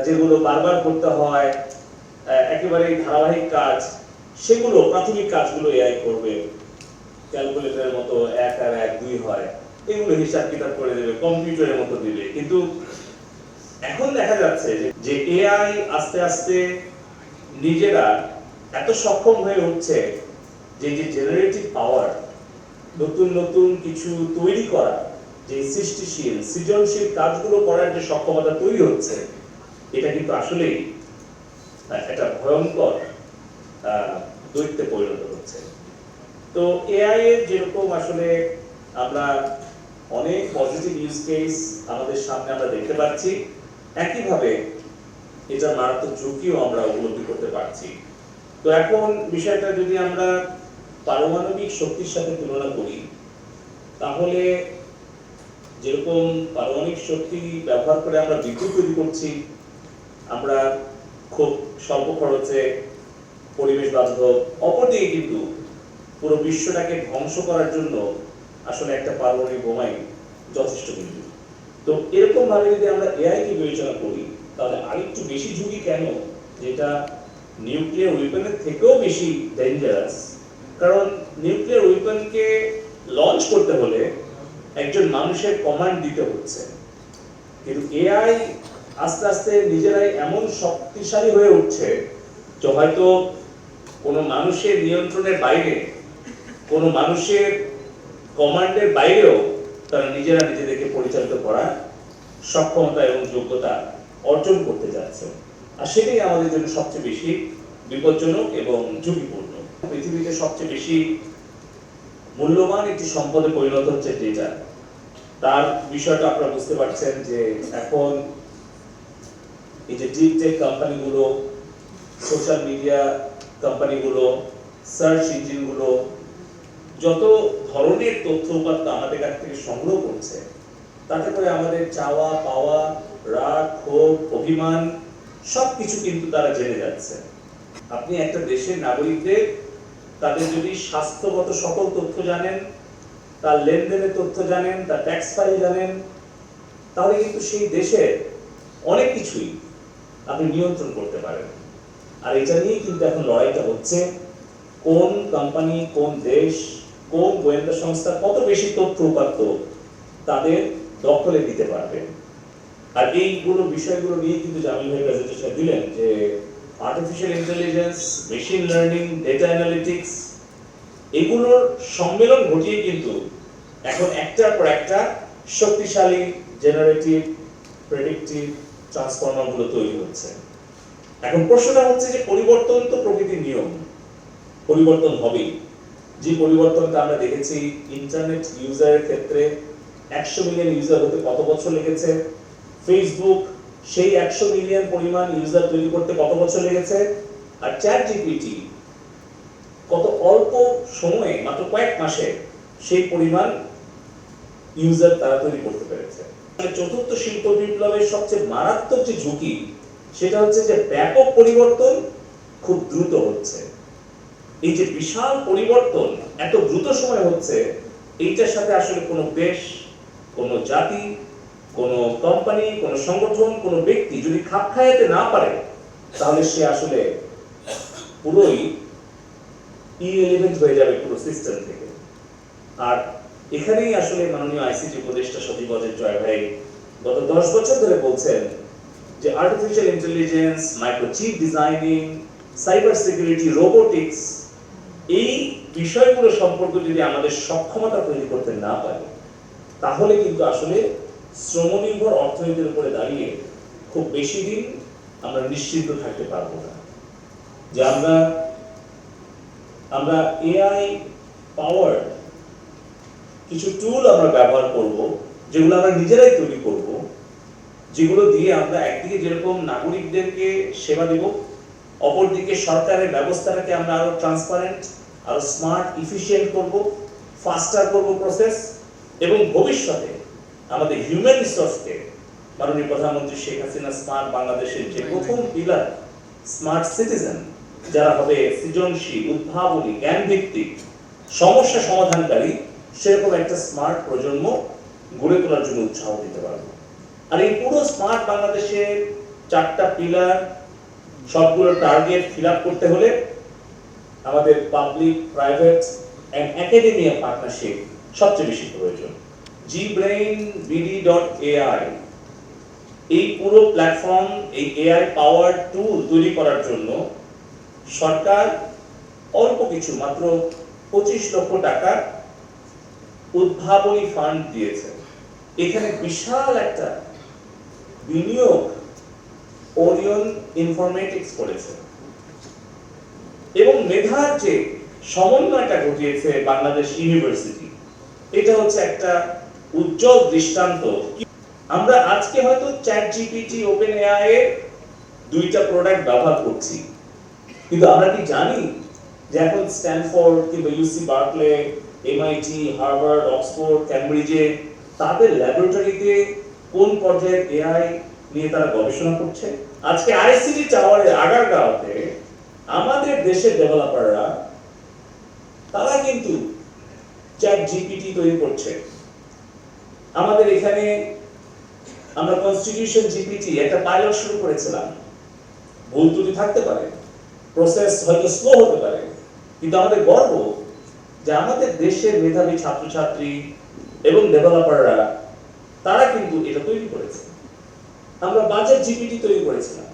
যেগুলো বারবার করতে হয়, একেবারে ধারাবাহিক কাজ, সেগুলো প্রাথমিক কাজগুলো এআই করবে। ক্যালকুলেটরের মতো 1 আর 1 2 হয়, এগুলো হিসাব কিতাব করে দেবে, কম্পিউটারের মতো দিবে। কিন্তু এখন দেখা যাচ্ছে যে এআই আস্তে আস্তে নিজেরা এত সক্ষম হয়ে উঠছে যে জেনারেটিভ পাওয়ার, নতুন নতুন কিছু তৈরি করা, যে সৃজনশীল কাজগুলো করার যে সক্ষমতা তৈরি হচ্ছে, এটা কিন্তু আসলেই একটা ভয়ঙ্কর দৈত্যে পরিণত হচ্ছে। তো এআই এর যেরকম আসলে আমরা অনেক পজিটিভ ইউজ কেস আমাদের সামনে আমরা দেখতে পাচ্ছি, একইভাবে এটা মারাত্মক ঝুঁকিও আমরা উপলব্ধি করতে পারছি। তো এখন বিষয়টা যদি আমরা পারমাণবিক শক্তির সাথে তুলনা করি, তাহলে যেরকম পারমাণবিক শক্তি ব্যবহার করে আমরা বিদ্যুৎ তৈরি করছি, আমরা খুব স্বল্প খরচে পরিবেশ বান্ধব, অপরদিকে কিন্তু পুরো বিশ্বটাকে ধ্বংস করার জন্য আসলে একটা পারমাণবিক বোমাই যথেষ্ট কিন্তু। তো এরকম ভাবে যদি আমরা এআই কে বিবেচনা করি, তাহলে আরেকটু বেশি ঝুঁকি কেন, যেটা নিউক্লিয়ার ওয়েপনের থেকেও বেশি ডেঞ্জারাস। কারণ নিউক্লিয়ার ওয়েপনকে লঞ্চ করতে হলে একজন মানুষের কমান্ড দিতে হচ্ছে, কিন্তু এআই আস্তে আস্তে নিজেরাই এমন শক্তিশালী হয়ে উঠছে যে হয়তো কোনো মানুষের নিয়ন্ত্রণের বাইরে, কোনো মানুষের কমান্ডের বাইরেও তারা নিজেরা নিজেদেরকে পরিচালিত করার সক্ষমতা এবং যোগ্যতা অর্জন করতে যাচ্ছে। আর সেটাই আমাদের জন্য সবচেয়ে বেশি বিপজ্জনক এবং ঝুঁকিপূর্ণ। পৃথিবীতে সবচেয়ে বেশি মূল্যবান একটি সম্পদে পরিণত হচ্ছে ডেটা। তার বিষয়টা আপনারা বুঝতে পারছেন যে এখন এই যে ডিপ টেক কোম্পানিগুলো, সোশ্যাল মিডিয়া কোম্পানিগুলো, সার্চ ইঞ্জিনগুলো যত ধরনের তথ্য উপাত্ত আমাদের কাছ থেকে সংগ্রহ করছে, তাতে করে আমাদের চাওয়া পাওয়া, রাগ, ক্ষোভ, অভিমান সবকিছু কিন্তু তারা জেনে যাচ্ছে। আপনি একটা দেশের নাগরিকদের তাদের যদি স্বাস্থ্যগত সকল তথ্য জানেন, তার লেনদেনের তথ্য জানেন, তার ট্যাক্স ফাইল জানেন, তাহলে কিন্তু সেই দেশের অনেক কিছুই আপনি নিয়ন্ত্রণ করতে পারেন। আর এটা নিয়েই কিন্তু এখন লড়াইটা হচ্ছে, কোন কোম্পানি, কোন দেশ, কোন গোয়েন্দা সংস্থা কত বেশি তথ্য উপাত্ত তাদের দখলে দিতে পারবে। আর এইগুলো বিষয়গুলো নিয়ে কিন্তু জামিল ভাই প্রেজেন্টেশন দিলেন যে artificial intelligence, machine learning, data analytics, এগুলোর সম্মেলন ঘটিয়ে কিন্তু এখন একটার পর একটা শক্তিশালী জেনারেটিভ, প্রেডিক্টিভ ট্রান্সফর্মার গুলো তৈরি হচ্ছে। এখন প্রশ্নটা হচ্ছে যে পরিবর্তন তো প্রকৃতির নিয়ম, পরিবর্তন হবেই। যে পরিবর্তনটা আমরা দেখেছি ইন্টারনেট ইউজারের ক্ষেত্রে, 100 মিলিয়ন ইউজার হতে কত বছর লেগেছে, ফেসবুক সেই 100 মিলিয়ন পরিমাণ ইউজার তৈরি করতে কত বছর লেগেছে, আর চ্যাট জিপিটি কত অল্প সময়ে, মাত্র কয়েক মাসে সেই পরিমাণ ইউজার তারা তৈরি করতে পেরেছে। চতুর্থ শিল্প বিপ্লবের সবচেয়ে মারাত্মক যে ঝুঁকি, সেটা হচ্ছে যে ব্যাপক পরিবর্তন খুব দ্রুত হচ্ছে। এই যে বিশাল পরিবর্তন এত দ্রুত সময় হচ্ছে, এইটার সাথে আসলে কোনো দেশ, কোনো জাতি, কোনো কোম্পানি, কোনো সংগঠন, কোনো ব্যক্তি যদি খাপ খাওয়াতে না পারে, তাহলে সে আসলে পুরোই ইররিলেভেন্ট হয়ে যাবে পুরো সিস্টেম থেকে। আর এখানেই আসলে মাননীয় আইসিটি উপদেষ্টা সজীব ওয়াজেদ জয় ভাই গত 10 বছর ধরে বলছেন যে artificial intelligence, microchip designing, cyber security, robotics, এই বিষয়গুলো সম্পর্কে যদি আমাদের সক্ষমতা তৈরি করতে না পারি, তাহলে কিন্তু আসলে শ্রমনির্ভর অর্থনীতির উপরে দাঁড়িয়ে খুব বেশি দিন আমরা নিশ্চিন্ত থাকতে পারবো না। যে আমরা এআই পাওয়ার কিছু টুল আমরা ব্যবহার করব, যেগুলো আমরা নিজেরাই তৈরি করব, যেগুলো দিয়ে আমরা একদিকে যেরকম নাগরিকদেরকে সেবা দেব, অপরদিকে সরকারের ব্যবস্থাটাকে আমরা আরো ট্রান্সপারেন্ট, আরো স্মার্ট, ইফিশিয়েন্ট করব, ফাস্টার করব প্রসেস, এবং ভবিষ্যতে আমাদের হিউম্যান রিসোর্সকে মাননীয় প্রধানমন্ত্রী শেখ হাসিনা স্মার্ট বাংলাদেশের যে প্রথম পিলার স্মার্ট সিটিজেন, যারা হবে সৃজনশীল, উদ্ভাবনী, জ্ঞান ভিত্তিক, সমস্যা সমাধানকারী, সেরকম একটা স্মার্ট প্রজন্ম গড়ে তোলার জন্য উৎসাহ দিতে পারবো। আর এই পুরো স্মার্ট বাংলাদেশের 4টা পিলার, সবগুলো টার্গেট ফিল আপ করতে হলে আমাদের public, private and academia partnership সবচেয়ে বেশি প্রয়োজন। gbrainbd.ai এই পুরো প্ল্যাটফর্ম, এই এআই পাওয়ার টুল তৈরি করার জন্য সরকার অল্প কিছু, মাত্র 25 লক্ষ টাকা উদ্ভাবনী ফান্ড দিয়েছে। এখানে বিশাল একটা বিনিয়োগ ওরিয়ন ইনফরমেটিক্স করেছে এবং মেধার যে সমন্বয়টা ঘটিয়েছে বাংলাদেশ ইউনিভার্সিটি, এটা হচ্ছে একটা উজ্জ্বল দৃষ্টান্ত। আমরা আজকে হয়তো চ্যাট জিপিটি, ওপেন এআই এর 2টা প্রোডাক্ট ব্যবহার করছি, কিন্তু আমরা কি জানি যে এখন স্ট্যানফোর্ড কিংবা ইউসি বার্কলে, এমআইটি, হার্ভার্ড, অক্সফোর্ড, ক্যামব্রিজে তাদের ল্যাবরেটরিতে কোন পর্যায়ের এআই নিয়ে তারা গবেষণা করছে? আজকে আইসিটি টাওয়ারের আগারগাঁওতে আমাদের দেশের ডেভেলপাররা তারা কিন্তু চ্যাট জিপিটি তৈরি করছে। আমাদের এখানে আমরা কনস্টিটিউশন জিপিটি একটা পাইলট শুরু করেছিলাম। ভুল ত্রুটি থাকতে পারে, প্রসেস হয়তো স্লো হতে পারে, কিন্তু আমাদের গর্ব যে আমাদের দেশের মেধাবী ছাত্রছাত্রী এবং ডেভেলপাররা তারা কিন্তু এটা তৈরি করেছে। আমরা বাজেট জিপিটি তৈরি করেছিলাম,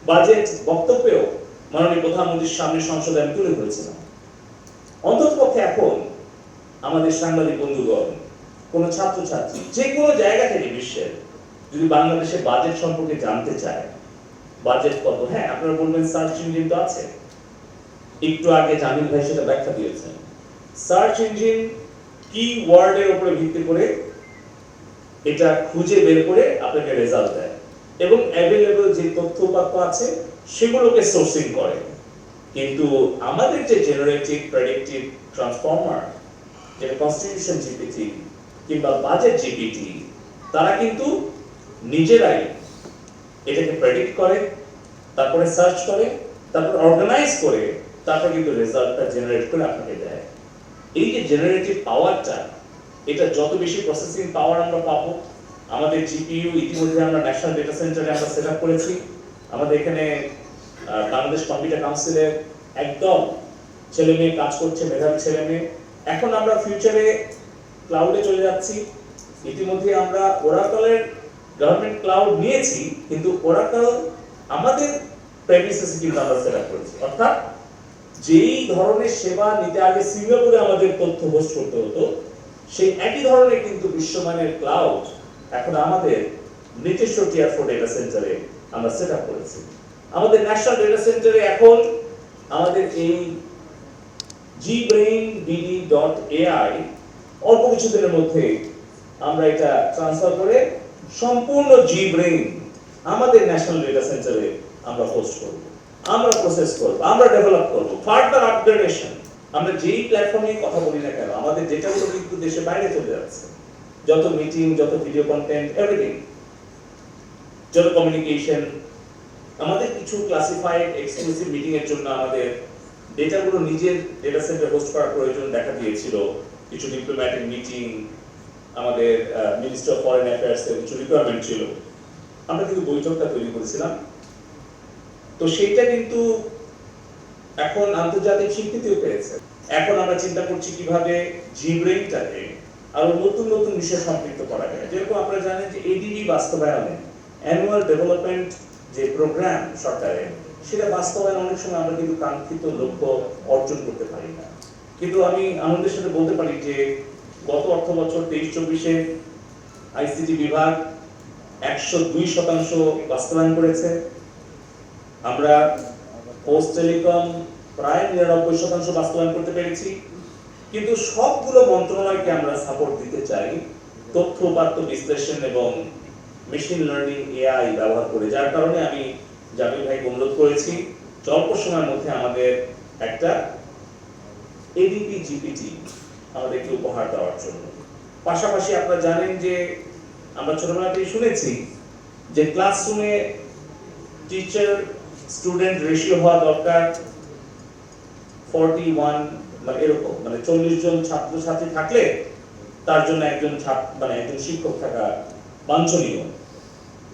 বাজেট বক্তব্যেও মাননীয় প্রধানমন্ত্রীর সামনে সংসদে আমি তুলে ধরেছিলাম। অন্ততপক্ষে এখন আমাদের সাংবাদিক বন্ধুগণ, কোন ছাত্রছাত্রী যে কোনো জায়গা থেকে বিশ্বের যদি বাংলাদেশের বাজেট সম্পর্কে জানতে চায়, বাজেট কত, হ্যাঁ আপনারা বলবেন সার্চ ইঞ্জিন তো আছে। একটু আগে জামিল ভাই সেটা ব্যাখ্যা দিয়েছেন। সার্চ ইঞ্জিন কি ওয়ার্ডের উপরে ভিত্তি করে এটা খুঁজে বের করে আপনাকে রেজাল্ট দেয় এবং অ্যাভেলেবল যে তথ্য উপাত্ত আছে সেগুলোকে সোর্সিং করে। কিন্তু আমাদের যে জেনারেটিভ প্রেডিক্টিভ ট্রান্সফর্মার, যেটা কনস্টিটিউশন জিপিটি কিংবা বাজেট জিপিটি, তারা কিন্তু নিজেরাই এটাকে প্রেডিক্ট করে, তারপরে সার্চ করে, তারপর অর্গানাইজ করে, তারপর কিন্তু রেজাল্টটা জেনারেট করে আপনাকে দেয়। এই যে জেনারেটিভ পাওয়ারটা, এটা যত বেশি প্রসেসিং পাওয়ার আমরা পাবো, আমাদের জিপিইউ ইতিমধ্যে আমরা ন্যাশনাল ডেটা সেন্টারে আমরা সেট আপ করেছি। আমাদের এখানে বাংলাদেশ কম্পিউটার কাউন্সিলের একদম ছেলে মেয়ে কাজ করছে, মেধাবী ছেলে মেয়ে। এখন আমরা ফিউচারে ক্লাউডে চলে যাচ্ছি। ইতিমধ্যে আমরা ওরাকলের গভর্নমেন্ট ক্লাউড নিয়েছি, কিন্তু ওরাকল আমাদের প্রেমিসেসে কিন্তু আমরা সেট আপ করেছি। অর্থাৎ যেই ধরনের সেবা নিতে আগে সিঙ্গাপুরে আমাদের তথ্য হোস্ট করতে হতো, সেই একই ধরনের কিন্তু বিশ্বমানের ক্লাউড এখন আমাদের নিজস্ব টিয়ার 4 ডেটা সেন্টারে আমরা সেট আপ করেছি। আমাদের ন্যাশনাল ডেটা সেন্টারে এখন আমাদের এই gbrainbd.ai অল্প কিছুদিনের মধ্যে আমরা এটা ট্রান্সফার করে সম্পূর্ণ gbrain আমাদের ন্যাশনাল ডেটা সেন্টারে আমরা হোস্ট করব, আমরা প্রসেস করব, আমরা ডেভেলপ করব। ফার্দার আপগ্রেডেশন, আমরা যেই প্ল্যাটফর্ম নিয়ে কথা বলি না কেন, আমাদের ডেটাগুলো কিন্তু দেশের বাইরে চলে যাচ্ছে। যত মিটিং, যত ভিডিও কন্টেন্ট, এভরিথিং, যত কমিউনিকেশন, আমাদের কিছু ক্লাসিফাইড এক্সক্লুসিভ মিটিং এর জন্য আমাদের ডেটাগুলো নিজের ডেটা সেন্টারে হোস্ট করার প্রয়োজন দেখা দিয়েছিল। কিছু ডিপ্লোম্যাটিক মিটিং, আমাদের মিনিস্ট্রি অফ ফরেন অ্যাফেয়ার্স এর কিছু রিকোয়ারমেন্ট ছিল, আমরা কিন্তু বৈঠকটা তৈরি করেছিলাম। তো সেইটা কিন্তু এখন আন্তর্জাতিক স্বীকৃতিও পেয়েছে। এখন আমরা চিন্তা করছি কিভাবে জিব্রেইনটাকে আরো নতুন নতুন বিষয় সম্পৃক্ত করা যায়। যেরকম আপনারা জানেন যে এডিবি বাস্তবায়নে অ্যানুয়াল ডেভেলপমেন্ট যে প্রোগ্রাম সরকারের, সেটা বাস্তবায়নে অনেক সময় আমরা কিন্তু কাঙ্ক্ষিত লক্ষ্য অর্জন করতে পারি না। কিন্তু আমি আনন্দের সাথে বলতে পারি যে গত অর্থ বছর 23-24-এ আইসিটি বিভাগ 102% বাস্তবায়ন করেছে। আমরা পোস্ট টেলিকম প্রায় 99% বাস্তবায়ন করতে পেরেছি। কিন্তু সবগুলো মন্ত্রণালয়কে আমরা সাপোর্ট দিতে চাই তথ্য উপাত্ত বিশ্লেষণ এবং মেশিন লার্নিং এআই ব্যবহার করে, যার কারণে আমি জামিল ভাইকে অনুরোধ করেছি অল্প সময়ের মধ্যে আমাদের একটা এডিপি জিপিটি আমাদেরকে উপহার দেওয়ার জন্য। পাশাপাশি আপনারা জানেন যে আমরা ছোটবেলা থেকে শুনেছি যে ক্লাসরুমে টিচার স্টুডেন্ট রেশিও হওয়া দরকার 41, মানে এরকম, মানে 40 জন ছাত্রছাত্রী থাকলে তার জন্য একজন একজন শিক্ষক থাকা বাঞ্ছনীয়।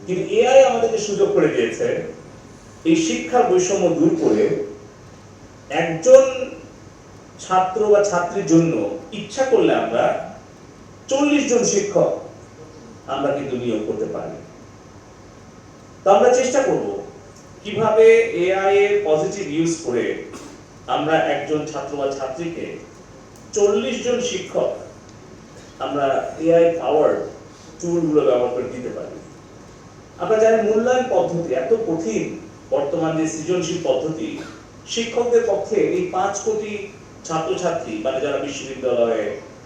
কিন্তু এআই আমাদেরকে সুযোগ করে দিয়েছে এই শিক্ষার বৈষম্য দূর করে একজন ছাত্র বা ছাত্রীর জন্য ইচ্ছা করলে আমরা 40 জন শিক্ষক আমরা কিন্তু নিয়োগ করতে পারি। তো আমরা চেষ্টা করব কিভাবে এআই এর পজিটিভ ইউজ করে আমরা একজন ছাত্র বা ছাত্রীকে 40 জন শিক্ষক আমরা এআই পাওয়ার টুলগুলো ব্যবহার করে দিতে পারি। আমরা জানি মূল্যায়ন পদ্ধতি এত কঠিন, বর্তমান যে সৃজনশীল পদ্ধতি, শিক্ষকদের পক্ষে এই 5 কোটি ছাত্রছাত্রী মানে যারা বিশ্ববিদ্যালয়ে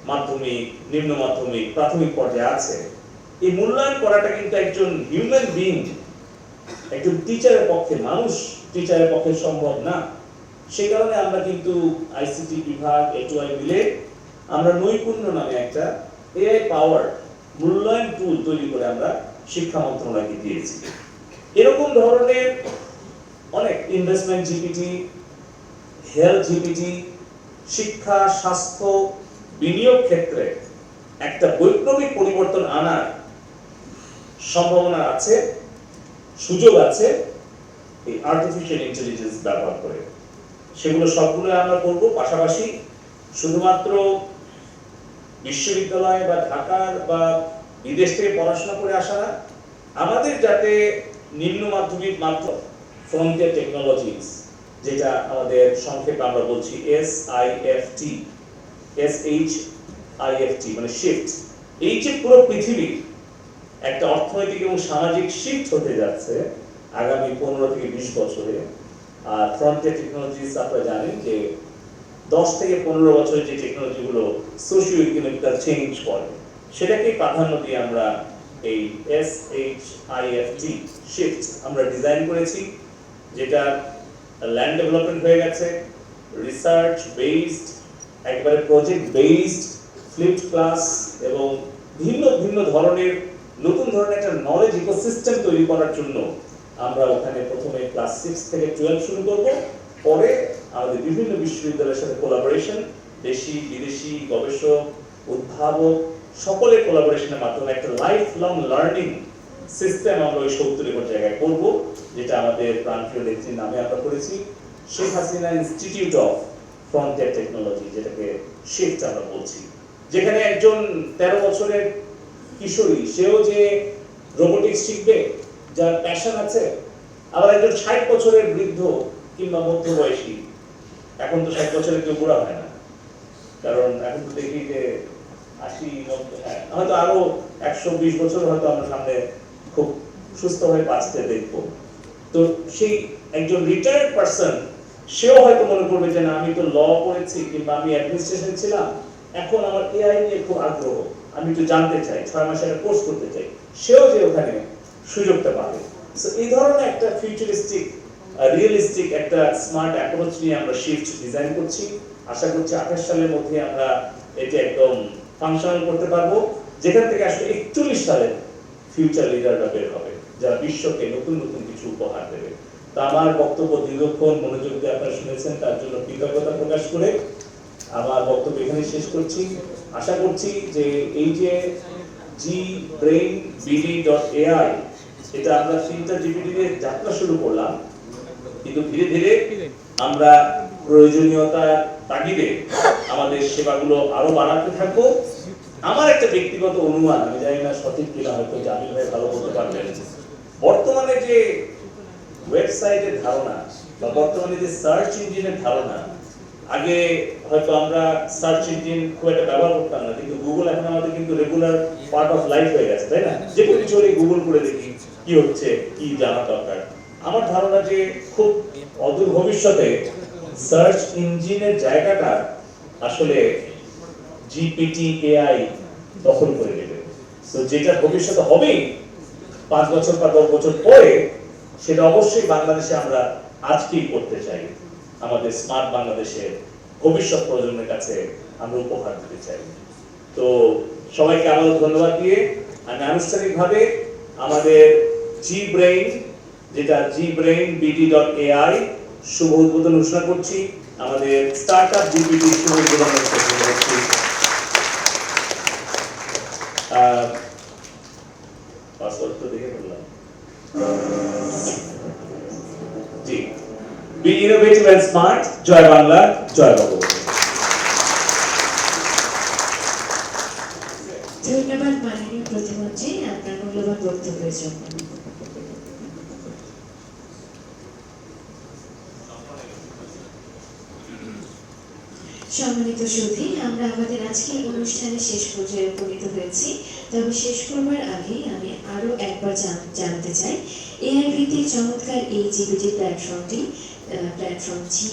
মাধ্যমিক, নিম্ন মাধ্যমিক, প্রাথমিক পর্যায়ে আছে, এই মূল্যায়ন করাটা কিন্তু একজন হিউম্যান বিইং, একজন টিচারের পক্ষে, মানুষ টিচারের পক্ষে সম্ভব না। সেই কারণে আমরা কিন্তু আইসিটি বিভাগ, এটুআই মিলে আমরা নৈপুণ্য নামে একটা এআই পাওয়ার মূল্যায়ন টুল তৈরি করে আমরা শিক্ষা মন্ত্রণালয়কে দিয়েছি। এরকম ধরনের অনেক ইনভেস্টমেন্ট জিপিটি, হেলথ জিপিটি, শিক্ষা, স্বাস্থ্য, বিনিয়োগ ক্ষেত্রে একটা বৈপ্লবিক পরিবর্তন আনার সম্ভাবনা আছে, সুযোগ আছে এই আর্টিফিশিয়াল ইন্টেলিজেন্স ব্যবহার করে। সেগুলো সবগুলো আমরা করব। পাশাপাশি শুধুমাত্র বিশ্ববিদ্যালয় বা ঢাকার বা বিদেশ থেকে পড়াশোনা করে আসা না, আমাদের যাতে নিম্ন মাধ্যমিক মাধ্যম ফ্রন্টিয়ার টেকনোলজিস, যেটা আমাদের সংক্ষেপে আমরা বলছি SIFT, SHIFT মানে শিফট, এই যে পুরো পৃথিবী একটা অর্থনৈতিক এবং সামাজিক শিফট হতে যাচ্ছে আগামী 15 থেকে 20 বছরে। আর ফ্রন্টিয়ার টেকনোলজিস আপনারা জানেন যে 10 থেকে 15 বছরের যে টেকনোলজিগুলো সোশিও ইকোনমিক্যাল চেঞ্জ করে, সেটাকে প্রাধান্য দিয়ে আমরা এই SHIFT শিফট আমরা ডিজাইন করেছি, যেটা ল্যান্ড ডেভেলপমেন্ট হয়ে গেছে, রিসার্চ বেসড, একবারে প্রজেক্ট বেসড, ফ্লিপড ক্লাস এবং ভিন্ন ভিন্ন ধরনের নতুন ধরনের একটা নলেজ ইকোসিস্টেম তৈরি করার জন্য আমরা ওখানে প্রথমে ক্লাস 6 থেকে 12 শুরু করব। পরে আমাদের বিভিন্ন বিশ্ববিদ্যালয়ের সাথে কোলাবোরেশন, দেশি বিদেশি গবেষক, উদ্ভাবক সকলের কোলাবোরেশনের মাধ্যমে একটা লাইফ লং লার্নিং সিস্টেম আমরা ওই 70 একর জায়গায় করব, যেটা আমাদের প্রান্তীয় নেত্রীর নামে আমরা করেছি Sheikh Hasina institute of frontier technology, যেটাকে শিফট আমরা বলছি। যেখানে একজন 13 বছরের কিশোরী, সেও যে রোবোটিক্স শিখবে, যার প্যাশন আছে, আবার একজন 60 বছরের বৃদ্ধ কিংবা মধ্যবয়সী, এখন তো 60 বছরের কেউ বুড়া হয় না, কারণ এখন তো দেখি যে 80-90, হয়তো আরো 120 বছর হয়তো আমরা সামনে খুব সুস্থ হয়ে বাঁচতে দেখবো। তো সেই একজন রিটায়ার্ড পারসন, সেও হয়তো মনে করবে যে না, আমি তো ল পড়েছি কিংবা আমি অ্যাডমিনিস্ট্রেশন ছিলাম, এখন আমার এআই নিয়ে খুব আগ্রহ, আমি একটু জানতে চাই, 6 মাসে একটা কোর্স করতে চাই, সেও যে ওখানে সুযোগটা পাবে। সো এই ধরনের একটা ফিউচারিস্টিক, রিয়েলিস্টিক একটা স্মার্ট অ্যাপ্রোচ নিয়ে আমরা শিফট ডিজাইন করছি। আশা করছি 28 সালের মধ্যে আমরা এটা একদম ফাংশনাল করতে পারবো, যেখান থেকে আসলে 41 সালের ফিউচার লিডাররা বের হবে, যারা বিশ্বকে নতুন নতুন কিছু উপহার দেবে। তা আমার বক্তব্য দীর্ঘক্ষণ মনোযোগ দিয়ে আপনারা শুনেছেন, তার জন্য কৃতজ্ঞতা প্রকাশ করে আমার বক্তব্য এখানে শেষ করছি। আশা করছি যে এই যে gbrainbd.ai, এটা আমরা 3টা জিপিটি দিয়ে যাত্রা শুরু করলাম, কিন্তু ধীরে ধীরে আমরা প্রয়োজনীয়তা তাগিদে আমাদের সেবাগুলো আরো বাড়াতে থাকবো। আমার একটা ব্যক্তিগত অনুমান, আমি জানি না সঠিক কিনা, হয়তো জামিল ভাই ভালো বলতে পারবেন, বর্তমানে যে ওয়েবসাইটের ধারণা বা বর্তমানে যে সার্চ ইঞ্জিনের ধারণা, আগে হয়তো আমরা সার্চ ইঞ্জিন খুব একটা ব্যবহার করতাম না, কিন্তু গুগল এখন আমাদের কিন্তু রেগুলার পার্ট অফ লাইফ হয়ে গেছে, তাই না? যে কোনো কিছু হলে গুগল করে দেখি কি হচ্ছে, কি জানা দরকার। আমার ধারণা যে খুব অদূর ভবিষ্যতে সার্চ ইঞ্জিনের জায়গাটা আসলে জিপিটি, এআই দখল করে নেবে। তো যেটা ভবিষ্যতে হবে 5 বছর বা 10 বছর পরে, সেটা অবশ্যই বাংলাদেশে আমরা আজকেই করতে চাই। আমাদের স্মার্ট বাংলাদেশের ভবিষ্যৎ প্রজন্মের কাছে আমরা উপহার দিতে চাই। তো সবাইকে আবারও ধন্যবাদ দিয়ে আমি আনুষ্ঠানিকভাবে আমাদের gbrain, যেটা gbrainbd.ai শুভ উদ্বোধন ঘোষণা করছি। আমাদের স্টার্টআপ জিপিটি শুভ উদ্বোধন করছি। পাসওয়ার্ড তো দেখে বললাম। জি, বি ইনোভেটিভ এন্ড স্মার্ট। জয় বাংলা, জয় বঙ্গবন্ধু। ধন্যবাদ মাননীয় প্রতিমন্ত্রী আপনার মূল্যবান বক্তব্যের জন্য। সম্মানিত সুধী, আমরা আমাদের আজকের অনুষ্ঠানে শেষ পর্যায়ে উপনীত হয়েছি। তবে শেষ করবার আগে আমি আরো একবার জানতে চাই, এআই ভিত্তিক চমৎকার এই জিবিটি প্ল্যাটফর্ম জি